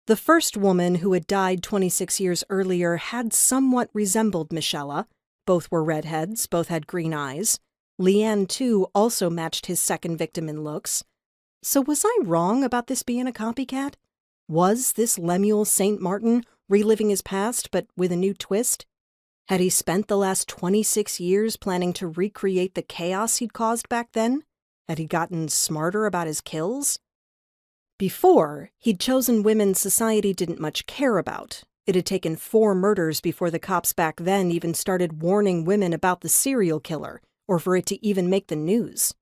The first woman who had died 26 years earlier had somewhat resembled Michella. Both were redheads, both had green eyes. Leanne, too, also matched his second victim in looks. So was I wrong about this being a copycat? Was this Lemuel St. Martin reliving his past, but with a new twist? Had he spent the last 26 years planning to recreate the chaos he'd caused back then? Had he gotten smarter about his kills? Before, he'd chosen women society didn't much care about. It had taken 4 murders before the cops back then even started warning women about the serial killer, or for it to even make the news.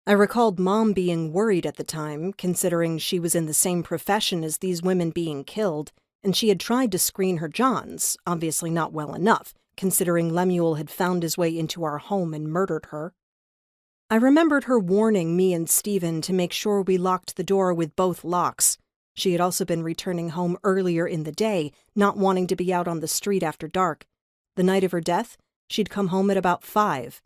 I recalled Mom being worried at the time, considering she was in the same profession as these women being killed, and she had tried to screen her Johns, obviously not well enough, considering Lemuel had found his way into our home and murdered her. I remembered her warning me and Stephen to make sure we locked the door with both locks. She had also been returning home earlier in the day, not wanting to be out on the street after dark. The night of her death, she'd come home at about 5.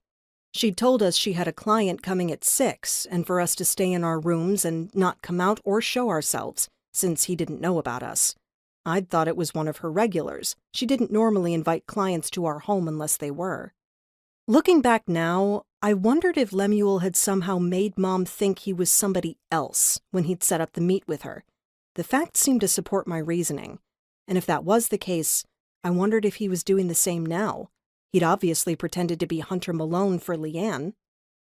She'd told us she had a client coming at 6, and for us to stay in our rooms and not come out or show ourselves, since he didn't know about us. I'd thought it was one of her regulars. She didn't normally invite clients to our home unless they were. Looking back now, I wondered if Lemuel had somehow made Mom think he was somebody else when he'd set up the meet with her. The facts seemed to support my reasoning, and if that was the case, I wondered if he was doing the same now. He'd obviously pretended to be Hunter Malone for Leanne.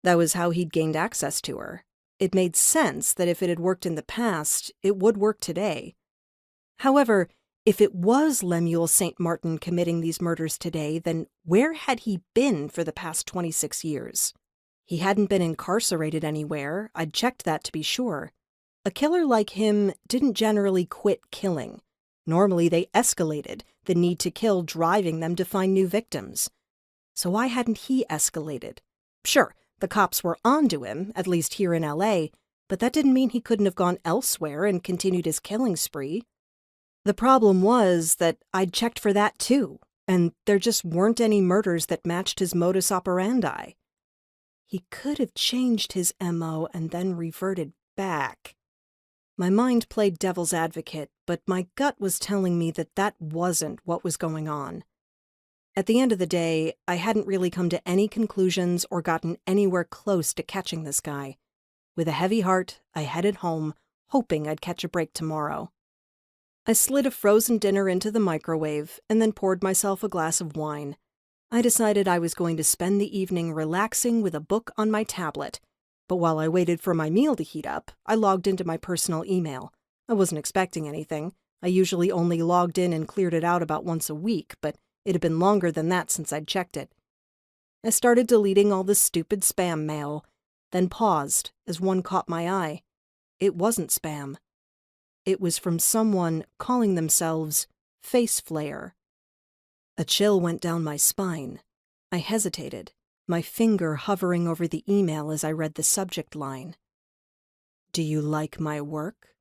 That was how he'd gained access to her. It made sense that if it had worked in the past, it would work today. However, if it was Lemuel St. Martin committing these murders today, then where had he been for the past 26 years? He hadn't been incarcerated anywhere. I'd checked that to be sure. A killer like him didn't generally quit killing. Normally they escalated, the need to kill driving them to find new victims. So why hadn't he escalated? Sure, the cops were onto him, at least here in LA, but that didn't mean he couldn't have gone elsewhere and continued his killing spree. The problem was that I'd checked for that too, and there just weren't any murders that matched his modus operandi. He could have changed his MO and then reverted back. My mind played devil's advocate, but my gut was telling me that that wasn't what was going on. At the end of the day, I hadn't really come to any conclusions or gotten anywhere close to catching this guy. With a heavy heart, I headed home, hoping I'd catch a break tomorrow. I slid a frozen dinner into the microwave and then poured myself a glass of wine. I decided I was going to spend the evening relaxing with a book on my tablet, but while I waited for my meal to heat up, I logged into my personal email. I wasn't expecting anything. I usually only logged in and cleared it out about once a week, but it had been longer than that since I'd checked it. I started deleting all the stupid spam mail, then paused as one caught my eye. It wasn't spam. It was from someone calling themselves Face Flayer. A chill went down my spine. I hesitated, my finger hovering over the email as I read the subject line. "Do you like my work?